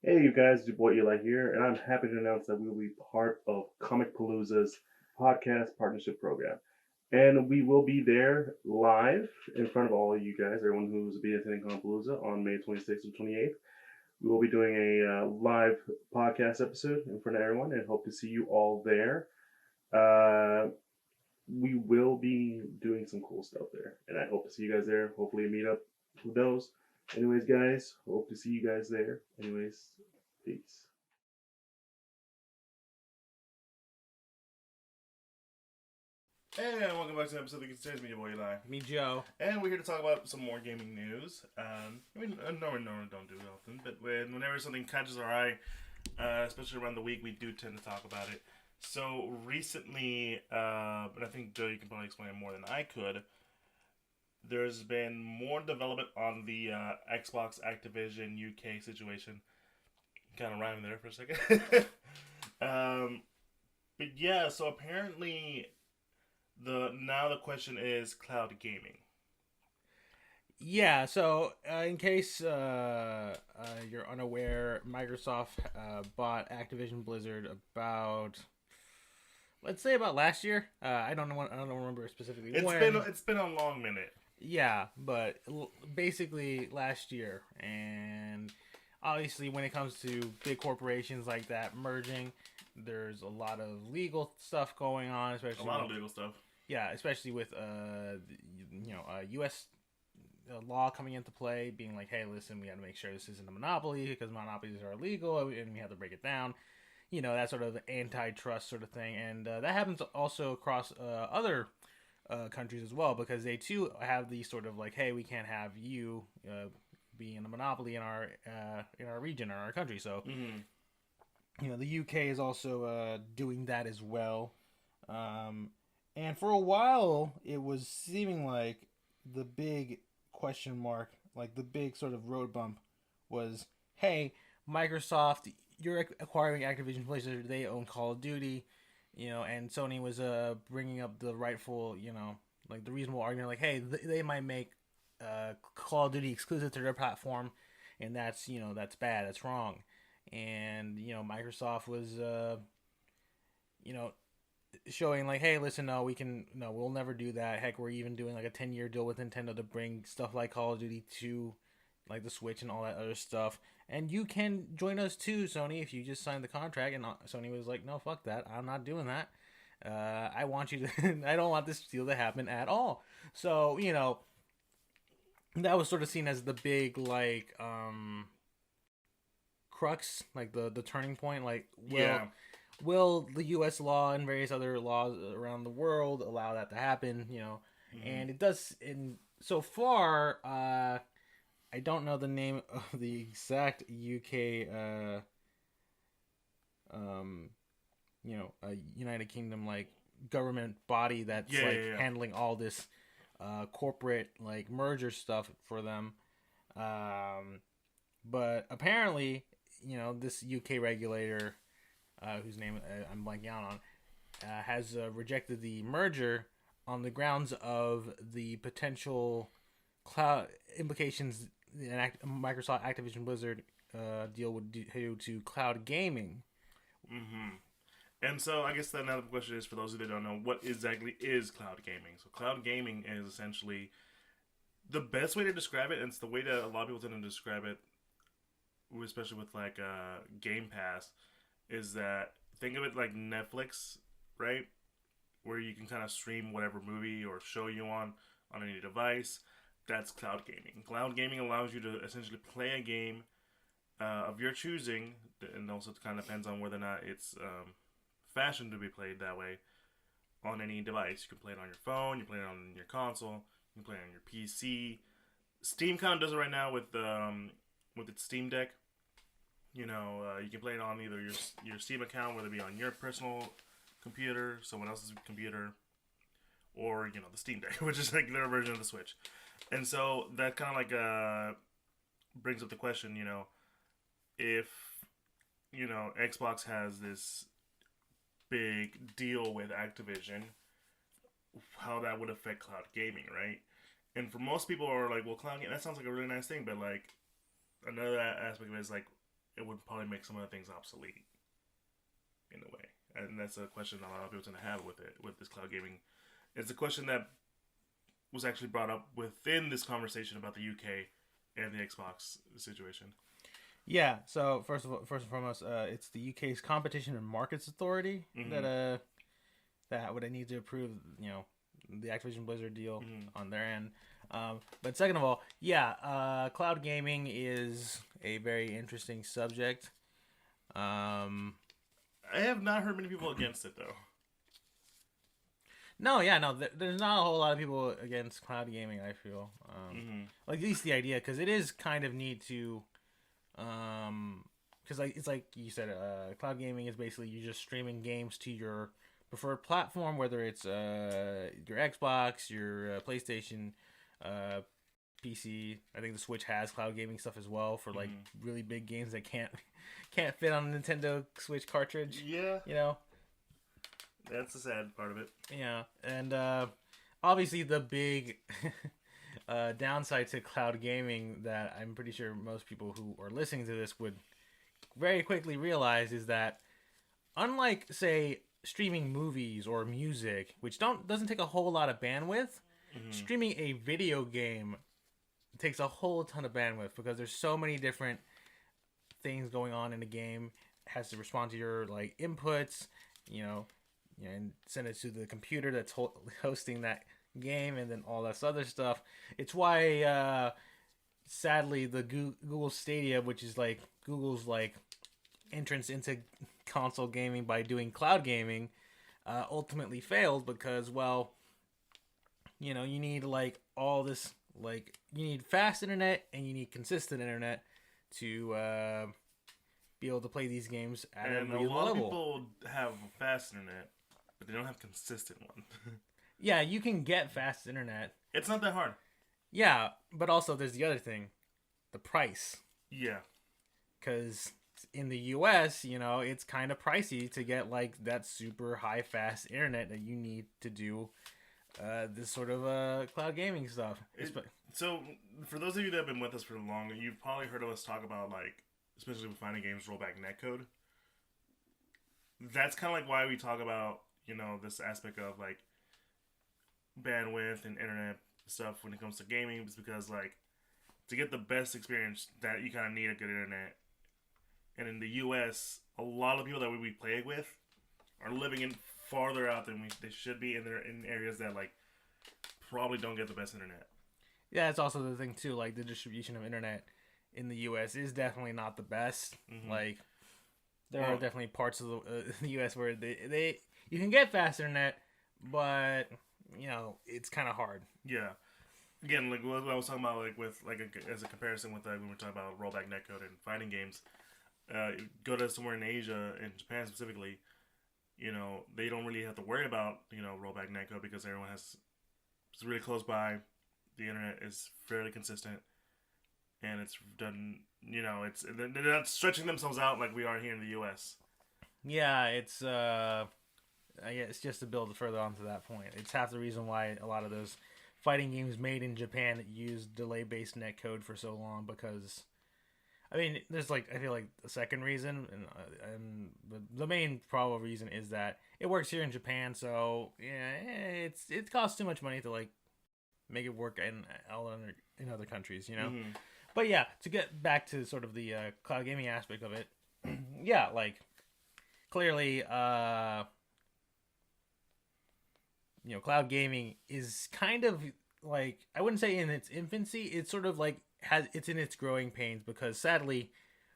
Hey, you guys, it's your boy Eli here, and I'm happy to announce that we will be part of Comic Palooza's podcast partnership program. And we will be there live in front of all of you guys, everyone who's be attending Comic Palooza on May 26th and 28th. We will be doing a live podcast episode in front of everyone and hope to see you all there. Uh, we will be doing some cool stuff there, and I hope to see you guys there. Hopefully, a meetup. Who knows? Anyways, guys, hope to see you guys there. Anyways, peace. And welcome back to the episode of the Geek Centurions. Me, your boy Eli. Me, Joe. And we're here to talk about some more gaming news. Normally don't do it often, but whenever something catches our eye, especially around the week, we do tend to talk about it. So recently, and I think Joe, you can probably explain it more than I could, there's been more development on the Xbox Activision UK situation. Kind of rhyming there for a second. But yeah, so apparently the question is cloud gaming. Yeah, so in case you're unaware, Microsoft bought Activision Blizzard about, let's say, about last year. I don't know. I don't remember specifically when. It's been a long minute. Yeah, but basically last year, and obviously when it comes to big corporations like that merging, there's a lot of legal stuff going on, especially a lot of legal stuff. Yeah, especially with U.S. Law coming into play, being like, hey, listen, we got to make sure this isn't a monopoly because monopolies are illegal, and we have to break it down. You know, that sort of antitrust sort of thing, and that happens also across other countries as well, because they too have the sort of like, hey, we can't have you being a monopoly in our region or our country. So, you know, the UK is also doing that as well. And for a while, it was seeming like the big question mark, like the big sort of road bump was, hey, Microsoft, you're acquiring Activision Blizzard, they own Call of Duty, you know, and Sony was bringing up the rightful, you know, like the reasonable argument, like, hey, they might make Call of Duty exclusive to their platform, and that's, you know, that's bad, that's wrong. And, you know, Microsoft was, you know, showing like, hey, listen, no, we'll never do that. Heck, we're even doing like a 10-year deal with Nintendo to bring stuff like Call of Duty to like the Switch and all that other stuff. And you can join us too, Sony, if you just signed the contract. And Sony was like, no, fuck that. I'm not doing that. I want you to, I don't want this deal to happen at all. So, you know, that was sort of seen as the big like crux, like the turning point. Like, well, yeah. Will the U.S. law and various other laws around the world allow that to happen? You know, and it does. And so far, I don't know the name of the exact UK, United Kingdom like government body that's handling all this corporate like merger stuff for them. But apparently, you know, this UK regulator, whose name I'm blanking out on, has rejected the merger on the grounds of the potential cloud implications Microsoft Activision Blizzard deal would do to cloud gaming. And so I guess another question is, for those who don't know, what exactly is cloud gaming? So cloud gaming is essentially the best way to describe it, and it's the way that a lot of people tend to describe it, especially with like Game Pass, is that think of it like Netflix, right? Where you can kind of stream whatever movie or show you on any device. That's cloud gaming. Cloud gaming allows you to essentially play a game of your choosing, and also it kind of depends on whether or not it's fashioned to be played that way on any device. You can play it on your phone, you can play it on your console, you can play it on your PC. Steam kind of does it right now with its Steam Deck. You know, you can play it on either your Steam account, whether it be on your personal computer, someone else's computer, or, you know, the Steam Deck, which is like their version of the Switch. And so that kind of like brings up the question, you know, if, you know, Xbox has this big deal with Activision, how that would affect cloud gaming, right? And for most people are like, well, cloud gaming, that sounds like a really nice thing, but like another aspect of it is like, it would probably make some of the things obsolete in a way. And that's a question a lot of people tend to have with it, with this cloud gaming. It's a question that was actually brought up within this conversation about the UK and the Xbox situation. Yeah. So first and foremost, it's the UK's Competition and Markets Authority that would need to approve, the Activision Blizzard deal on their end. But second of all, cloud gaming is a very interesting subject. I have not heard many people against it though. No, there's not a whole lot of people against cloud gaming, I feel. Like, at least the idea, because it is kind of neat to, because it's like you said, cloud gaming is basically you just streaming games to your preferred platform, whether it's your Xbox, your PlayStation, PC. I think the Switch has cloud gaming stuff as well for like really big games that can't fit on a Nintendo Switch cartridge. Yeah. That's the sad part of it. Yeah, and obviously the big downside to cloud gaming that I'm pretty sure most people who are listening to this would very quickly realize is that unlike, say, streaming movies or music, which doesn't take a whole lot of bandwidth, streaming a video game takes a whole ton of bandwidth because there's so many different things going on in the game. It has to respond to your like inputs, and send it to the computer that's hosting that game, and then all this other stuff. It's why, sadly, the Google Stadia, which is like Google's like entrance into console gaming by doing cloud gaming, ultimately failed because, well, you need like all this, like you need fast internet and you need consistent internet to be able to play these games at a real level. And a lot of people have fast internet, but they don't have consistent one. Yeah, you can get fast internet. It's not that hard. Yeah, but also there's the other thing, the price. Yeah. Because in the US, it's kind of pricey to get like that super high fast internet that you need to do this sort of cloud gaming stuff. So for those of you that have been with us for long, you've probably heard of us talk about, like, especially with fighting games, rollback netcode. That's kind of like why we talk about, this aspect of like bandwidth and internet stuff when it comes to gaming, is because like to get the best experience, that you kind of need a good internet. And in the US, a lot of people that we play with are living in farther out than they should be, and they're in areas that like probably don't get the best internet. Yeah, it's also the thing too, like the distribution of internet in the US is definitely not the best. Like there are definitely parts of the US where they you can get fast internet, but it's kind of hard. Yeah. Again, like what I was talking about, like with as a comparison with when we're talking about rollback netcode and fighting games, go to somewhere in Asia, in Japan specifically, they don't really have to worry about rollback netcode because everyone it's really close by, the internet is fairly consistent, and it's done. They're not stretching themselves out like we are here in the U.S. Yeah, it's I guess just to build further onto that point, it's half the reason why a lot of those fighting games made in Japan that use delay-based netcode for so long, because I mean, there's like, I feel like the second reason, and the main probable reason is that it works here in Japan, so yeah, it costs too much money to like make it work in other countries, But yeah, to get back to sort of the cloud gaming aspect of it, yeah, like clearly, cloud gaming is kind of like, I wouldn't say in its infancy, it's sort of like it's in its growing pains, because sadly,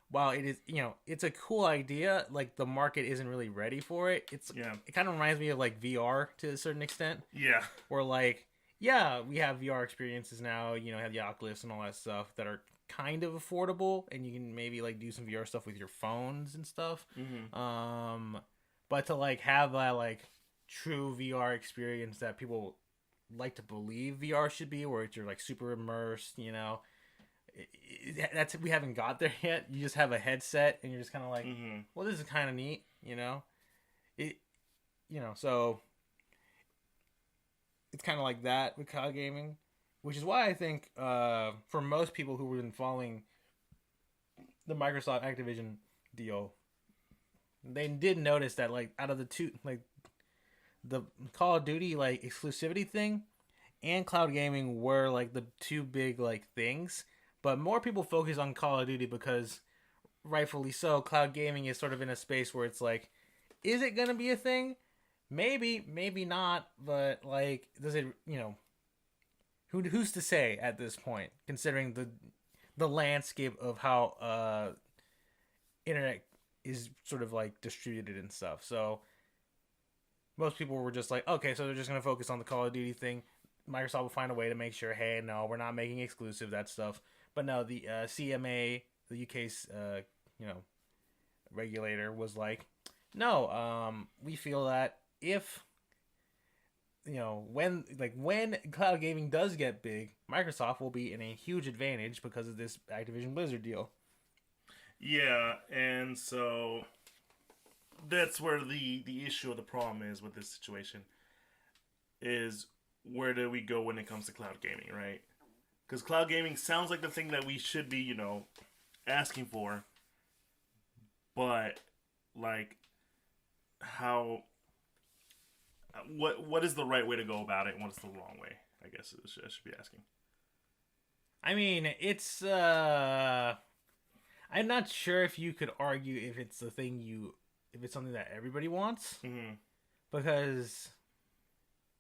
while it is, it's a cool idea, like the market isn't really ready for it. It kind of reminds me of like VR to a certain extent. Yeah. Where like, yeah, we have VR experiences now, have the Oculus and all that stuff that are kind of affordable, and you can maybe like do some VR stuff with your phones and stuff. But to like have that like true VR experience that people like to believe VR should be, where you're like super immersed, that's, we haven't got there yet. You just have a headset and you're just kind of like, well, this is kind of neat, so it's kind of like that with cloud gaming, which is why I think for most people who have been following the Microsoft Activision deal, they did notice that like out of the two, like the Call of Duty like exclusivity thing and cloud gaming were like the two big like things, but more people focus on Call of Duty because rightfully so, cloud gaming is sort of in a space where it's like, is it gonna be a thing? Maybe, maybe not, but like, does it? Who's to say at this point, considering the landscape of how internet is sort of like distributed and stuff. So most people were just like, okay, so they're just gonna focus on the Call of Duty thing. Microsoft will find a way to make sure, hey, no, we're not making exclusive that stuff. But no, the CMA, the UK's regulator, was like, no, we feel that if when cloud gaming does get big, Microsoft will be in a huge advantage because of this Activision Blizzard deal. Yeah, and so that's where the issue or the problem is with this situation is, where do we go when it comes to cloud gaming, right? Because cloud gaming sounds like the thing that we should be, asking for, but like how what is the right way to go about it and what's the wrong way, I guess I should be asking. I mean, it's I'm not sure if you could argue if it's the thing if it's something that everybody wants. Mm-hmm. Because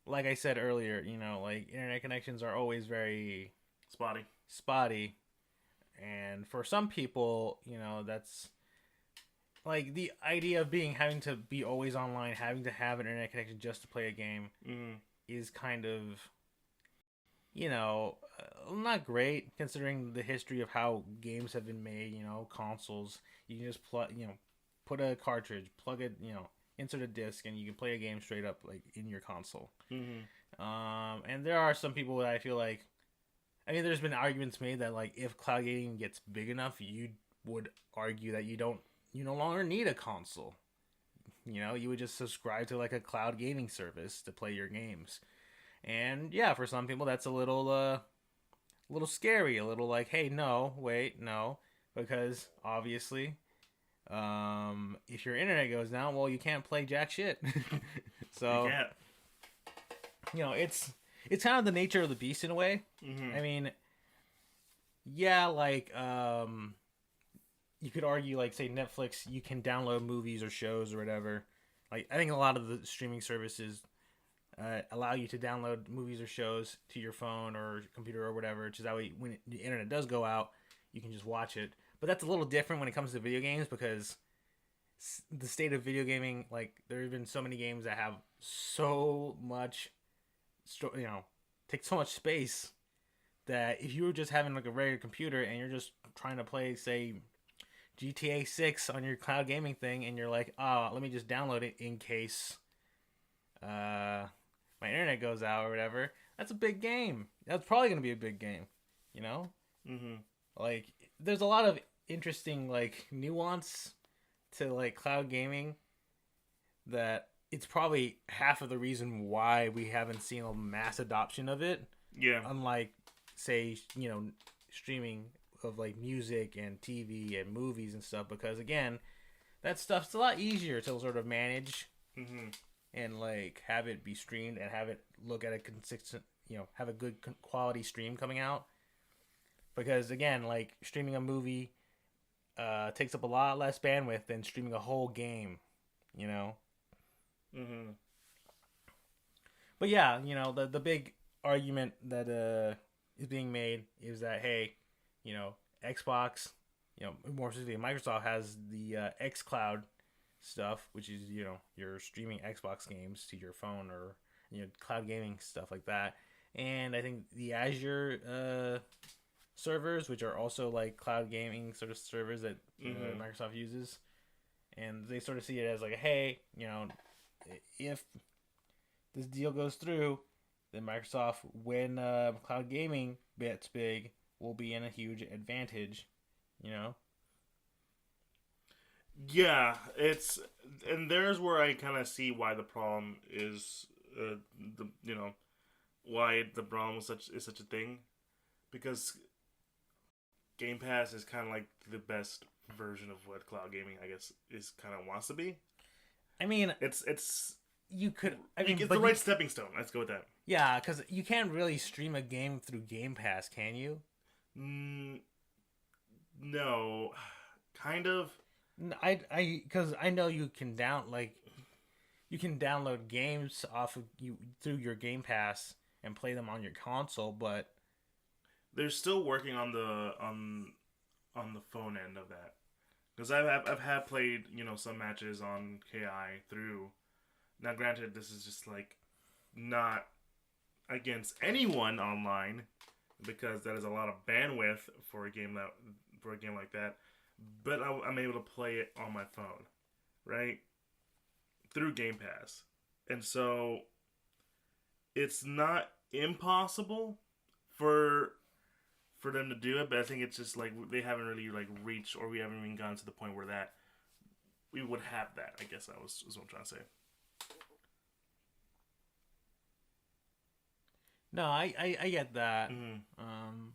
like I said earlier, like internet connections are always very spotty. And for some people, that's like the idea of having to be always online, having to have an internet connection just to play a game is kind of, not great considering the history of how games have been made. Consoles, you can just put a cartridge, plug it, insert a disc, and you can play a game straight up like in your console. Mm-hmm. And there are some people that I feel like, there's been arguments made that like if cloud gaming gets big enough, you would argue that you no longer need a console. You would just subscribe to like a cloud gaming service to play your games. And yeah, for some people that's a little scary, a little like, hey, no, because obviously, if your internet goes down, well, you can't play jack shit. So, it's kind of the nature of the beast in a way. Mm-hmm. Yeah, like, you could argue, like, say, Netflix, you can download movies or shows or whatever. Like, I think a lot of the streaming services allow you to download movies or shows to your phone or computer or whatever, which is that way when the internet does go out, you can just watch it. But that's a little different when it comes to video games because the state of video gaming, like, there have been so many games that have so much, take so much space that if you were just having, like, a regular computer and you're just trying to play, say, GTA 6 on your cloud gaming thing and you're like, let me just download it in case my internet goes out or whatever, that's a big game. That's probably going to be a big game, Mm-hmm. Like, there's a lot of interesting, like, nuance to, like, cloud gaming that it's probably half of the reason why we haven't seen a mass adoption of it. Yeah. Unlike, say, streaming of, like, music and TV and movies and stuff, because, again, that stuff's a lot easier to sort of manage. Mm-hmm. And like have it be streamed and have it look at a consistent, have a good quality stream coming out. Because again, like streaming a movie takes up a lot less bandwidth than streaming a whole game, Mm-hmm. But yeah, the big argument that is being made is that, hey, Xbox, more specifically Microsoft has the xCloud stuff, which is you're streaming Xbox games to your phone or cloud gaming stuff like that. And I think the Azure servers, which are also like cloud gaming sort of servers that Microsoft uses, and they sort of see it as like, hey, if this deal goes through, then Microsoft, when cloud gaming gets big, will be in a huge advantage. Yeah, and there's where I kind of see why the problem is, why the problem is such a thing, because Game Pass is kind of like the best version of what cloud gaming, I guess, is kind of wants to be. I mean, It's you could. I mean, it's but the right stepping stone. Let's go with that. yeah, because you can't really stream a game through Game Pass, can you? No, kind of. Because I know you can you can download games off of you through your Game Pass and play them on your console, but They're still working on the phone end of that, because I've had played some matches on KI through. Now, granted, this is just like not against anyone online, because that is a lot of bandwidth for a game like that. But I'm able to play it on my phone, right, through Game Pass, and so it's not impossible for them to do it. But I think it's just like they haven't really like reached, or we haven't even gotten to the point where that we would have that. I guess that was what I'm trying to say. no, I get that. Mm-hmm.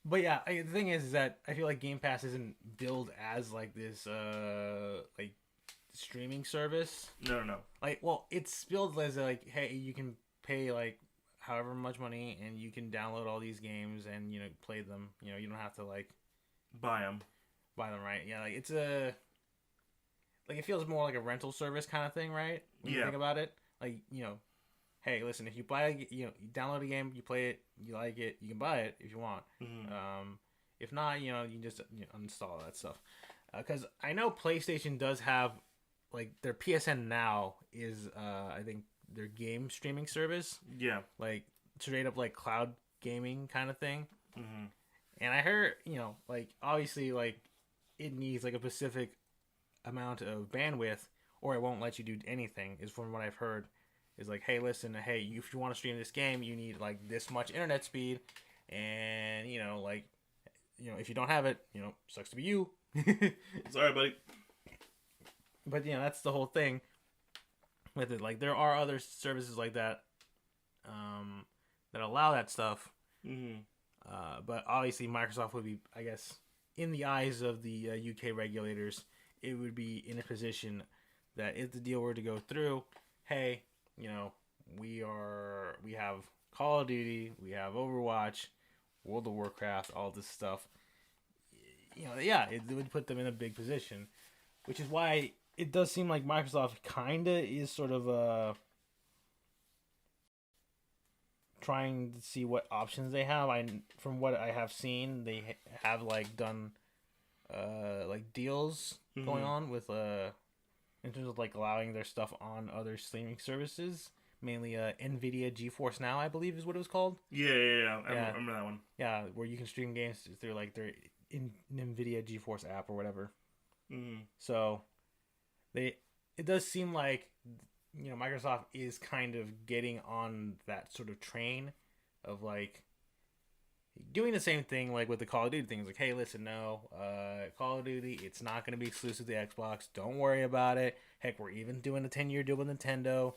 But yeah, the thing is that I feel like Game Pass isn't billed as like this like streaming service. No. Like, well, it's billed as like, hey, you can pay like however much money and you can download all these games and play them. You don't have to like Buy them, right? Yeah, like it's a like it feels more like a rental service kind of thing, right? When you think about it, like hey, listen, if you buy you download a game, you play it, you like it, you can buy it if you want. Mm-hmm. If not, you just uninstall that stuff. Because I know PlayStation does have like their PSN Now is I think their game streaming service. Yeah. Like straight up like cloud gaming kind of thing. Mm-hmm. And I heard like obviously like it needs like a specific amount of bandwidth or it won't let you do anything. Is from what I've heard. Is like, hey, listen, hey, if you want to stream this game, you need like this much internet speed, and if you don't have it, sucks to be you. Sorry, buddy. But that's the whole thing with it. Like there are other services like that, that allow that stuff. Mm-hmm. But obviously, Microsoft would be, I guess, in the eyes of the UK regulators, it would be in a position that if the deal were to go through, hey. We have Call of Duty, we have Overwatch, World of Warcraft, all this stuff. It would put them in a big position, which is why it does seem like Microsoft kinda is sort of trying to see what options they have. From what I have seen, they have like done like deals going on with in terms of like allowing their stuff on other streaming services, mainly Nvidia GeForce Now, I believe is what it was called. Yeah. I remember that one. Yeah, where you can stream games through like their Nvidia GeForce app or whatever. Mm-hmm. So it does seem like Microsoft is kind of getting on that sort of train of like doing the same thing like with the Call of Duty things. Like, hey, listen, no, Call of Duty, it's not going to be exclusive to Xbox. Don't worry about it. Heck, we're even doing a 10-year deal with Nintendo,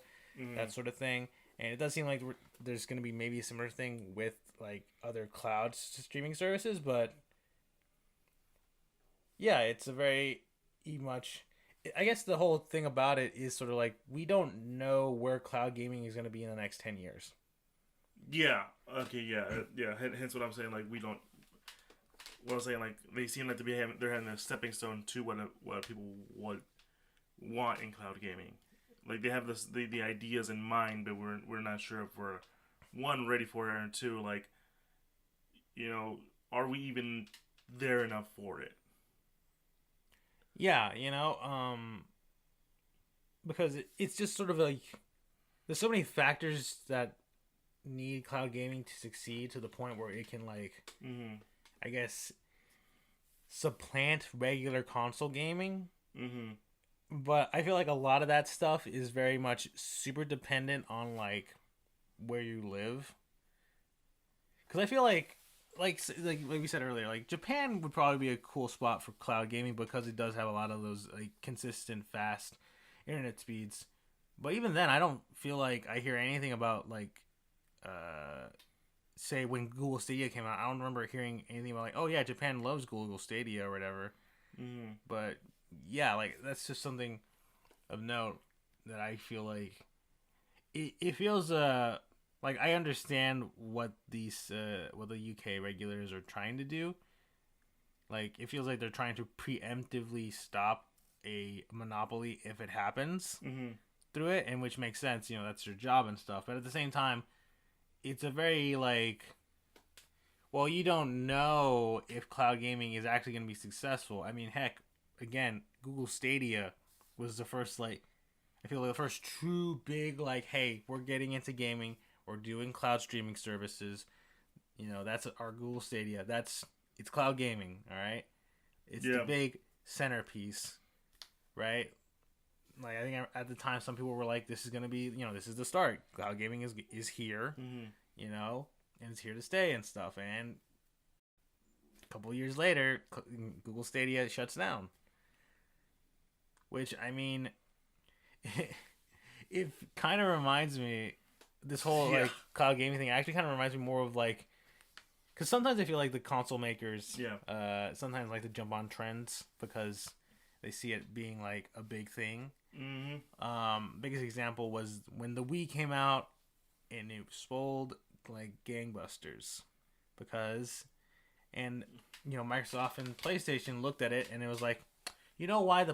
that sort of thing. And it does seem like there's going to be maybe a similar thing with like other cloud streaming services. But yeah, it's a very much. I guess the whole thing about it is sort of like we don't know where cloud gaming is going to be in the next 10 years. Yeah. Okay. Yeah. Hence what I'm saying. Like we don't. What I'm saying. Like they seem like they're having a stepping stone to what people would want in cloud gaming. Like they have the ideas in mind, but we're not sure if we're one ready for it, and two, like are we even there enough for it? Yeah, because it's just sort of like there's so many factors that need cloud gaming to succeed to the point where it can like I guess supplant regular console gaming. But I feel like a lot of that stuff is very much super dependent on like where you live. Because I feel like we said earlier, like Japan would probably be a cool spot for cloud gaming because it does have a lot of those like consistent fast internet speeds. But even then, I don't feel like I hear anything about like say when Google Stadia came out, I don't remember hearing anything about like, oh yeah, Japan loves Google Stadia or whatever. Mm-hmm. But yeah, like that's just something of note that I feel like it feels like I understand what these what the UK regulators are trying to do. Like it feels like they're trying to preemptively stop a monopoly if it happens through it, and which makes sense. You know, that's their job and stuff. But at the same time, it's a very like, well, you don't know if cloud gaming is actually going to be successful. I mean, heck, again, Google Stadia was the first like, I feel like the first true big like, hey, we're getting into gaming. We're doing cloud streaming services. You know, that's our Google Stadia. It's cloud gaming, all right? It's the big centerpiece, right? Like I think at the time some people were like, this is going to be, you know, this is the start. Cloud gaming is here, you know, and it's here to stay and stuff. And a couple of years later, Google Stadia shuts down. Which, I mean, it kind of reminds me, this whole like cloud gaming thing actually kind of reminds me more of like, because sometimes I feel like the console makers sometimes like to jump on trends because they see it being like a big thing. Biggest example was when the Wii came out and it sold like gangbusters and you know, Microsoft and PlayStation looked at it and it was like, you know why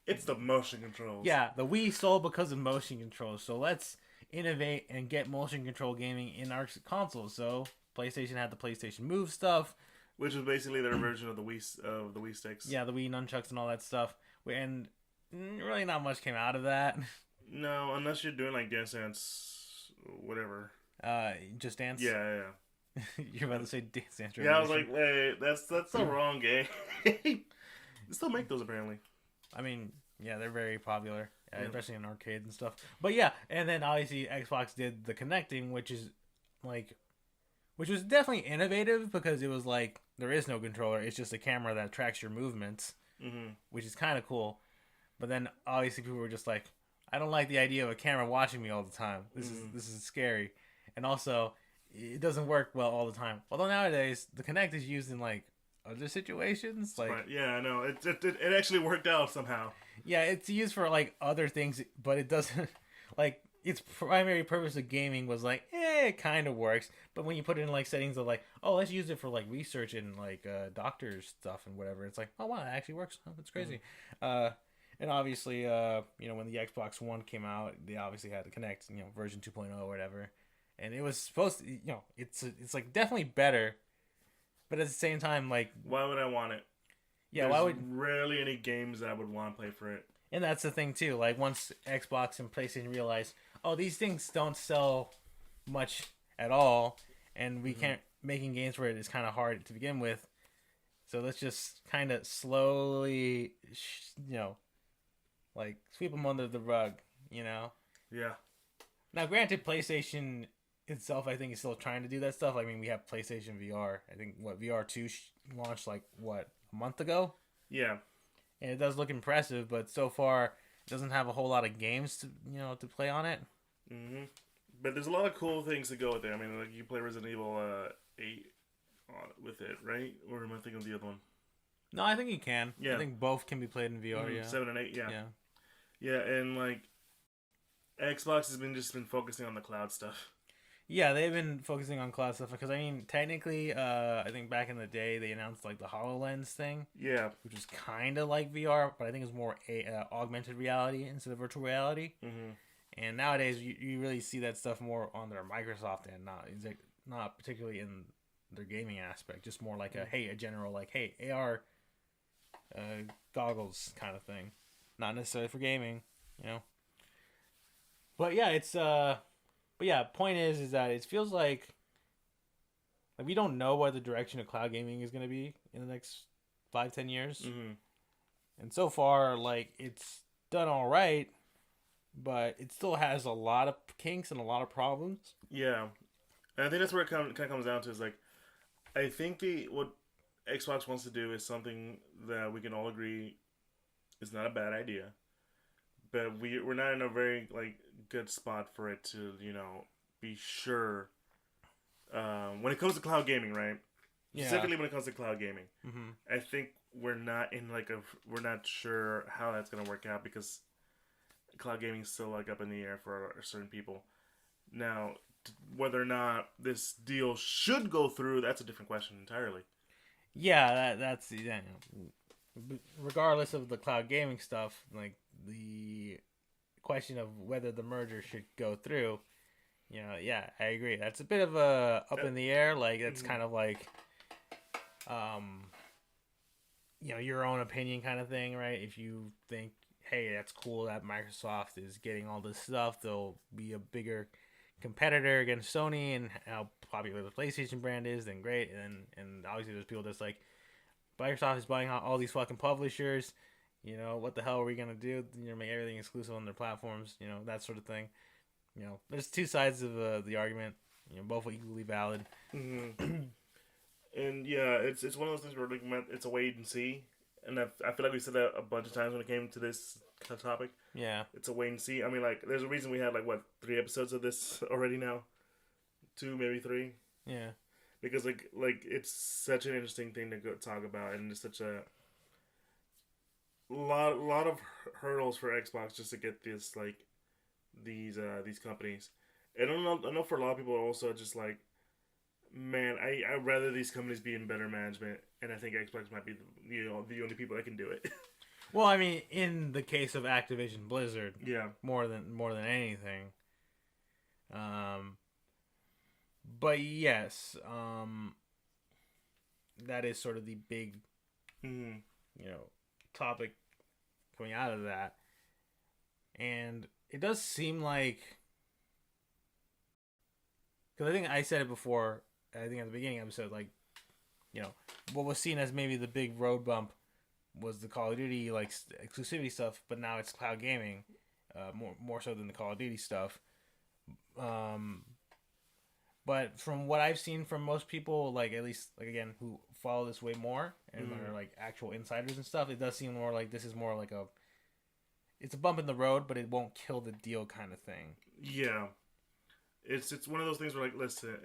it's the motion controls. Yeah, the Wii sold because of motion controls. So let's innovate and get motion control gaming in our consoles. So PlayStation had the PlayStation Move stuff, which was basically their version of the Wii sticks. Yeah, the Wii nunchucks and all that stuff. And really not much came out of that. No, unless you're doing like Dance Dance, whatever. Just Dance. Yeah. You're about to say Dance Dance. Yeah, I was like, wait, that's the wrong game. They still make those apparently. I mean, yeah, they're very popular, especially in arcades and stuff. But yeah, and then obviously Xbox did the connecting, which was definitely innovative because it was like there is no controller; it's just a camera that tracks your movements, which is kind of cool. But then obviously people were just like, I don't like the idea of a camera watching me all the time. This is scary, and also it doesn't work well all the time. Although nowadays the Kinect is used in like other situations, like yeah, I know it actually worked out somehow. Yeah, it's used for like other things, but it doesn't like its primary purpose of gaming was like, it kind of works. But when you put it in like settings of like, oh, let's use it for like research and like doctor stuff and whatever, it's like, oh wow, it actually works. Oh, that's crazy. And obviously, you know, when the Xbox One came out, they obviously had to connect, you know, version 2.0 or whatever, and it was supposed to, you know, it's like definitely better, but at the same time, like, why would I want it? Yeah, There's rarely any games that I would want to play for it. And that's the thing too. Like once Xbox and PlayStation realized, oh, these things don't sell much at all, and we can't making games for it is kind of hard to begin with. So let's just kind of slowly, you know, like sweep them under the rug, you know. Yeah. Now, granted, PlayStation itself, I think, is still trying to do that stuff. I mean, we have PlayStation VR. I think VR 2 launched like a month ago. Yeah. And it does look impressive, but so far it doesn't have a whole lot of games to play on it. But there's a lot of cool things to go with it. I mean, like you play Resident Evil 8 with it, right? Or am I thinking of the other one? No, I think you can. Yeah. I think both can be played in VR. Yeah. 7 and 8. Yeah, and like Xbox has been focusing on the cloud stuff. Yeah, they've been focusing on cloud stuff because I mean, technically, I think back in the day they announced like the HoloLens thing. Yeah, which was kind of like VR, but I think it's more augmented reality instead of virtual reality. And nowadays, you really see that stuff more on their Microsoft end, not particularly in their gaming aspect. Just more like a general like AR goggles kind of thing, not necessarily for gaming, you know. But yeah, it's But yeah, point is that it feels like we don't know what the direction of cloud gaming is going to be in the next 5-10 years. And so far, like, it's done all right, but it still has a lot of kinks and a lot of problems. Yeah. And I think that's where it kind of comes down to is, like, I think what Xbox wants to do is something that we can all agree is not a bad idea. But we're not in a very, like, good spot for it to, be sure when it comes to cloud gaming, right? Yeah. Specifically when it comes to cloud gaming, Mm-hmm. I think we're not sure how that's gonna work out because cloud gaming is still like up in the air for certain people. Now, whether or not this deal should go through, that's a different question entirely. Yeah, that's regardless of the cloud gaming stuff, like the question of whether the merger should go through. Yeah, I agree. That's a bit of a up in the air. Like it's kind of like, your own opinion kind of thing, right? If you think, hey, that's cool that Microsoft is getting all this stuff, they'll be a bigger competitor against Sony and how popular the PlayStation brand is, then great. And obviously there's people that's like, Microsoft is buying out all these fucking publishers. What the hell are we gonna do? Make everything exclusive on their platforms. That sort of thing. There's two sides of the argument. Both equally valid. Mm-hmm. And yeah, it's one of those things where it's a wait and see. And I feel like we said that a bunch of times when it came to this kind of topic. Yeah, it's a wait and see. I mean, like, there's a reason we had 3 episodes of this already now, 2, maybe 3. Yeah, because like it's such an interesting thing to go talk about, and it's such a lot of hurdles for Xbox just to get this these companies. And I know for a lot of people also just like, man, I'd rather these companies be in better management, and I think Xbox might be the only people that can do it. Well, I mean, in the case of Activision Blizzard, yeah, more than anything. But yes, that is sort of the big, topic coming out of that, and it does seem like, because I think I said it before. I think at the beginning of the episode, what was seen as maybe the big road bump was the Call of Duty exclusivity stuff, but now it's cloud gaming, more so than the Call of Duty stuff. But from what I've seen from most people, at least again who follow this way more and are actual insiders and stuff, it does seem more like this is more like it's a bump in the road, but it won't kill the deal kind of thing. Yeah, it's one of those things where listen.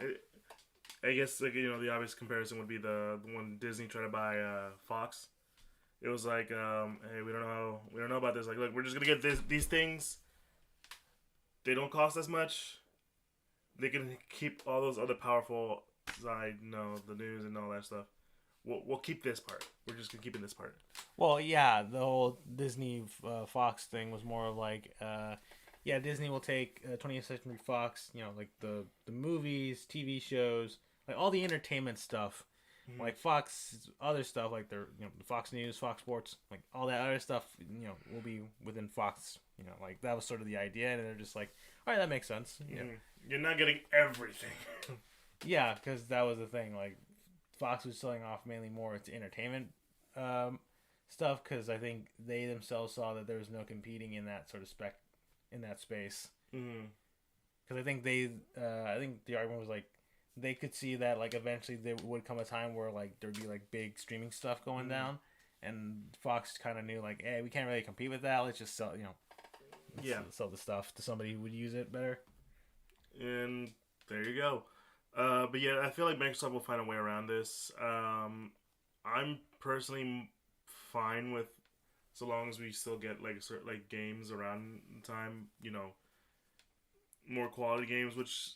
I guess the obvious comparison would be the when Disney tried to buy Fox. It was like, hey, we don't know about this. Look, we're just gonna get these things. They don't cost as much. They can keep all those other powerful side, the news and all that stuff. We'll keep this part. We're just gonna keep in this part. Well, yeah, the whole Disney Fox thing was more of Disney will take 20th Century Fox, the movies, TV shows, all the entertainment stuff, Fox other stuff, their the Fox News, Fox Sports, all that other stuff, will be within Fox. That was sort of the idea, and they're just like, all right, that makes sense. You're not getting everything. Yeah, because that was the thing. Fox was selling off mainly more its entertainment stuff, because I think they themselves saw that there was no competing in that sort of in that space. Because I think I think the argument was they could see that eventually there would come a time where there'd be big streaming stuff going down, and Fox kind of knew hey, we can't really compete with that. Let's just sell sell the stuff to somebody who would use it better. And there you go. But yeah, I feel like Microsoft will find a way around this. I'm personally fine with, so long as we still get certain games around time, more quality games, which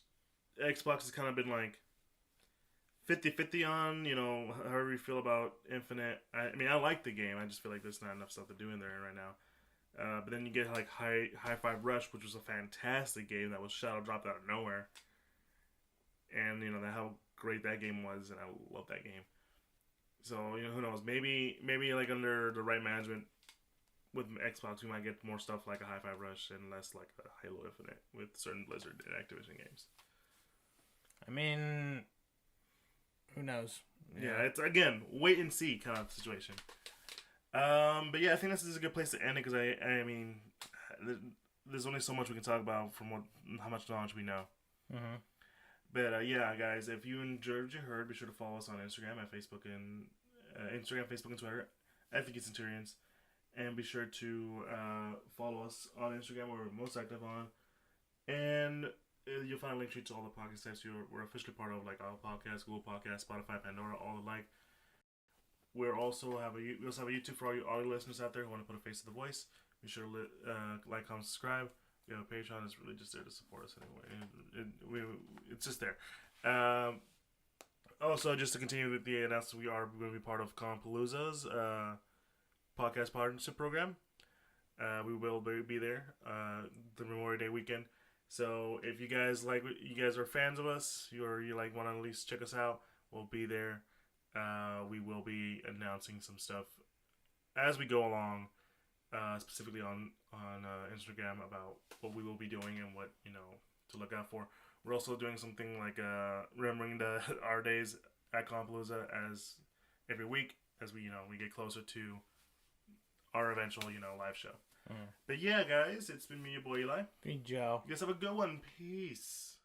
Xbox has kind of been 50-50 on, however you feel about Infinite. I mean, I like the game. I just feel like there's not enough stuff to do in there right now. But then you get High Five Rush, which was a fantastic game that was shadow dropped out of nowhere. And how great that game was, and I love that game. So who knows? Maybe under the right management with Xbox, we might get more stuff like a High Five Rush and less like a Halo Infinite with certain Blizzard and Activision games. I mean, who knows? Yeah, it's again wait and see kind of situation. But yeah, I think this is a good place to end it because I mean, there's only so much we can talk about from how much knowledge we know. Mm-hmm. But yeah, guys, if you enjoyed what you heard, be sure to follow us on Instagram and Facebook and Twitter at Geek Centurions, and be sure to follow us on Instagram where we're most active on. And You'll find a link tree to all the podcast sites we're officially part of, like Apple Podcasts, Google Podcasts, Spotify, Pandora, all the like. We also have a YouTube for all you audio listeners out there who want to put a face to the voice. Be sure to like, comment, subscribe. We have a Patreon. It's really just there to support us anyway. It's just there. Also, just to continue with the announcement, we are going to be part of Compalooza's podcast partnership program. We will be there the Memorial Day weekend. So if you guys are fans of us, you like want to at least check us out, we'll be there. We will be announcing some stuff as we go along, specifically on Instagram about what we will be doing and what to look out for. We're also doing something like remembering our days at Compalooza as every week as we get closer to our eventual live show. But yeah, guys, it's been me, your boy Eli. Good Joe. You guys have a good one. Peace.